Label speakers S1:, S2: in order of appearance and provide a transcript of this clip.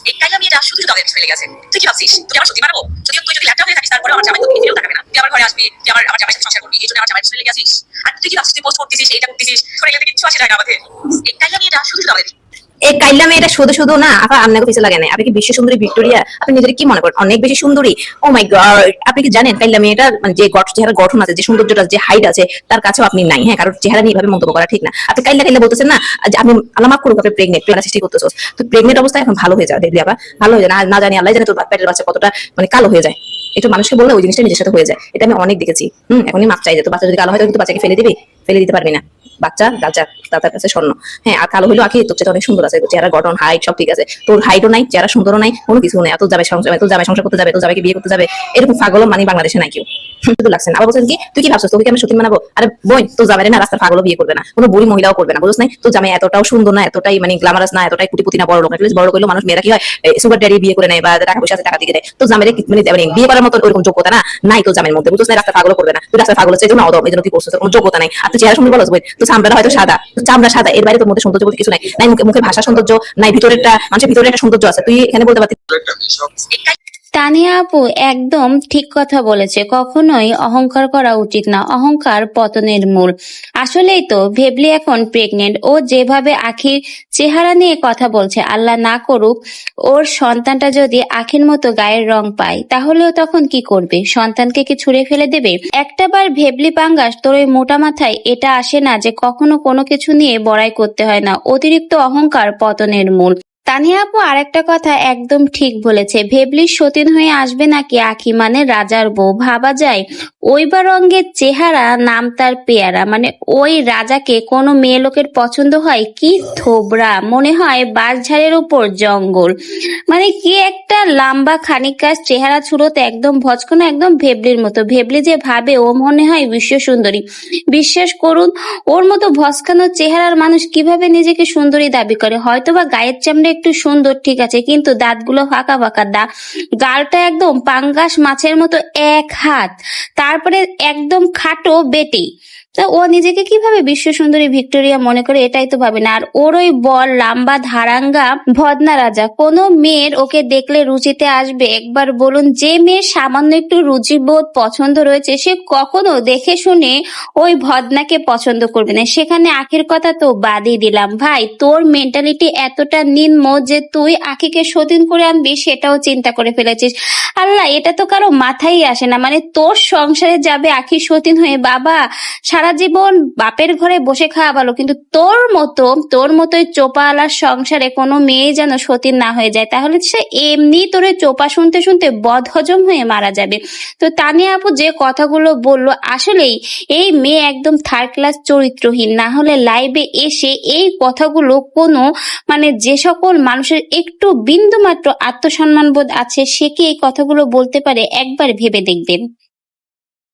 S1: এই কাইলা মেয়েটা শুধু শুধু তাদের ফেলে গেছে। তুই কি ভাবছিস তুই আমার সত্যি মানাবো? যদিও তুই যদি ল্যাপটপ হয়ে থাকিস তারপরে আমার জামাই তোকে ফিরেও তাকাবে না। তুই আমার ঘরে আসবি, তুই আমার জামাইয়ের সাথে সংসার করবি, এই জন্য আমার জামাইয়ের ফেলে গেছিস। আর তুই কি ভাবছিস তুই পোস্ট করতেছিস, এইটা করতেছিস, তোর এগুলো কিচ্ছু আসে যায় না আমাদের। এই কাইলা মেয়েটা শুধু শুধু আমাদের
S2: এই কাইল্লা মেয়েটা শুধু শুধু না আপা, আপনাকে কিছু লাগে না। আপনি কি বিশ্ব সুন্দরী ভিক্টোরিয়া? আপনি নিজের কি মনে করেন অনেক বেশি সুন্দরী? ও মাই গড, আপনি কি জানেন কাইল্লা মেয়েটার মানে যে চেহারা গঠন আছে, যে সৌন্দর্যটা, যে হাইট আছে, তার কাছেও আপনি নাই। হ্যাঁ, কারণ চেহারা নিয়ে এভাবে মন্তব্য করা ঠিক না। আপনি কাইল্লা কাইল্লা বলতেছেন না, যে আপনি আল্লাহ মাফ করুক, আপনি প্রেগনেন্ট সৃষ্টি করতেছো। তো প্রেগনেন্ট অবস্থায় এখন ভালো হয়ে যাও দেখবি আপা, ভালো হয়ে যায় না। না জানি আল্লাহ জানে তোর পেটের বাচ্চা কতটা মানে কালো হয়ে যায়। একটু মানুষকে বললে ওই জিনিসটা নিজের সাথে হয়ে যায়। এটা আমি অনেক দেখেছি। এখনই মাপ চাই যে তো বাচ্চা যদি কালো হয় কিন্তু বাচ্চাকে ফেলে দিবি, ফেলে দিতে পারবি না। বাচ্চা গাজা তার কাছে স্বর্ণ। হ্যাঁ, আর কালো হইলো আখি তোর চেয়ে অনেক সুন্দর আছে, চেহারা গঠন হাইট সব ঠিক আছে। তোর হাইটও নাই, চেহারা সুন্দরও নাই, কোনো কিছু নেই। তোর যাবে সংসার, তোর জামাই সংসার করতে যাবে, তোর জামাইকে বিয়ে করতে যাবে, এরকম পাগল মানে বাংলাদেশে নাই কেউ। শুধু লাগছে না। আবার বলছেন কি তুই কি ভাবছিস তোকে কি আমি সত্যি মানাবো? আরে বোন, তোর জামাই না রাস্তার পাগলও বিয়ে করবে না, কোনো বুড়ি মহিলাও করবে না, বুঝছ নাই? তোর জামাই এতটাও সুন্দর না, এতটাই মানে গ্ল্যামারাস না, এতটাই কোটিপতি না, বড় লোক না। বড় লোক হইলো মানুষ, মেয়েরা কি হয় সুগার ড্যাডি বিয়ে করে নেয় বা টাকা পয়সা আছে টাকা দিয়ে দেয়। তোর জামাইরে মানে বিয়ে করার মতো ওরকম যোগ্যতা না নাই তোর জামাইয়ের মধ্যে, বুঝছ না? রাস্তা পাগলও করবে না, তুই রাস্তার পাগল হচ্ছে এই জন্য অদম, এই জন্য তুই করছিস, কোনো যোগ্যতা নাই। আর তুই চেহারা সুন্দর বলছ বই, তোর চামড়াটা হয়তো সাদা, তোর চামড়া সাদা, এর বাইরে তোর মধ্যে সৌন্দর্য বলতে কিছু নাই। নাই মুখে মুখে ভাষা সৌন্দর্য নাই, ভিতরেরটা মানুষের ভিতরে একটা সৌন্দর্য আছে, তুই এখানে বলতে পারতিস।
S3: তানিয়া আপু একদম ঠিক কথা বলেছে, কখনোই অহংকার করা উচিত না, অহংকার পতনের মূল। আসলেই তো ভেবলি এখন প্রেগনেন্ট, ও যেভাবে আখির চেহারা নিয়ে কথা বলছে, আল্লাহ না করুক ওর সন্তানটা যদি আখির মতো গায়ের রং পায়, তাহলেও তখন কি করবে? সন্তানকে কি ছুঁড়ে ফেলে দেবে? একটাবার ভেবলি পাঙ্গাস, তোর ওই মোটা মাথায় এটা আসে না যে কখনো কোনো কিছু নিয়ে বড়াই করতে হয় না? অতিরিক্ত অহংকার পতনের মূল। তানিয়া আপু আরেকটা কথা একদম ঠিক বলেছে, ভেবলির সতীন হয়ে আসবে নাকি আখি, মানে রাজার বউ। ভাবা যায় ওইবা রঙের চেহারা, নাম তার পেয়ারা, মানে ওই রাজাকে কোনো মেয়ে লোকের পছন্দ হয়? কি থোবরা, মনে হয় বাঁশঝাড়ের উপর জঙ্গল। মানে কি একটা লম্বা খানিকার চেহারা, ছুড়োতে একদম ভচকনো, একদম ভেবলির মতো। ভেবলি যে ভাবে ও মনে হয় বিশ্ব সুন্দরী। বিশ্বাস করুন, ওর মতো ভচকানো চেহারার মানুষ কিভাবে নিজেকে সুন্দরী দাবি করে? হয়তোবা গায়ের চামড়া একটু সুন্দর ঠিক আছে, কিন্তু দাঁতগুলো ফাঁকা ফাঁকা, গালটা একদম পাঙ্গাস মাছের মতো এক হাত, তারপরে একদম খাটো বেটি। তা ও নিজেকে কিভাবে বিশ্ব সুন্দরী ভিক্টোরিয়া মনে করে? এটাই তো ভাবে না। আর ওর ওই বল লাম্বা ধারাঙ্গা ভদনা রাজা, কোনো মেয়ের ওকে দেখলে রুচিতে আসবে? একবার বলুন, যে মেয়ের সামান্য একটু রুচিবোধ পছন্দ রয়েছে সে কখনো দেখে শুনে ওই ভদনাকে পছন্দ করবে না। সেখানে আখির কথা তো বাদই দিলাম। ভাই, তোর মেন্টালিটি এতটা নিম্ন যে তুই আখিকে সতীন করে আনবি সেটাও চিন্তা করে ফেলেছিস। আল্লাহ, এটা তো কারো মাথায় আসে না। মানে তোর সংসারে যাবে আখির সতীন হয়ে, বাবা সারা জীবন বাপের ঘরে বসে খাওয়া ভালো, কিন্তু তোর মতোই চোপাওয়ালার সংসারে কোনো মেয়ে যেন সতীন না হয়ে যায়, তাহলে সে এমনি তোরে চোপা শুনতে শুনতে বদহজম হয়ে মারা যাবে। তো তানিয়া আপু যে কথাগুলো বললো, আসলেই এই মেয়ে একদম থার্ড ক্লাস চরিত্রহীন। না হলে লাইভে এসে এই কথাগুলো কোনো মানে যে সকল মানুষের একটু বিন্দু মাত্র আত্মসম্মান বোধ আছে সে কি এই কথাগুলো বলতে পারে? একবার ভেবে দেখবেন।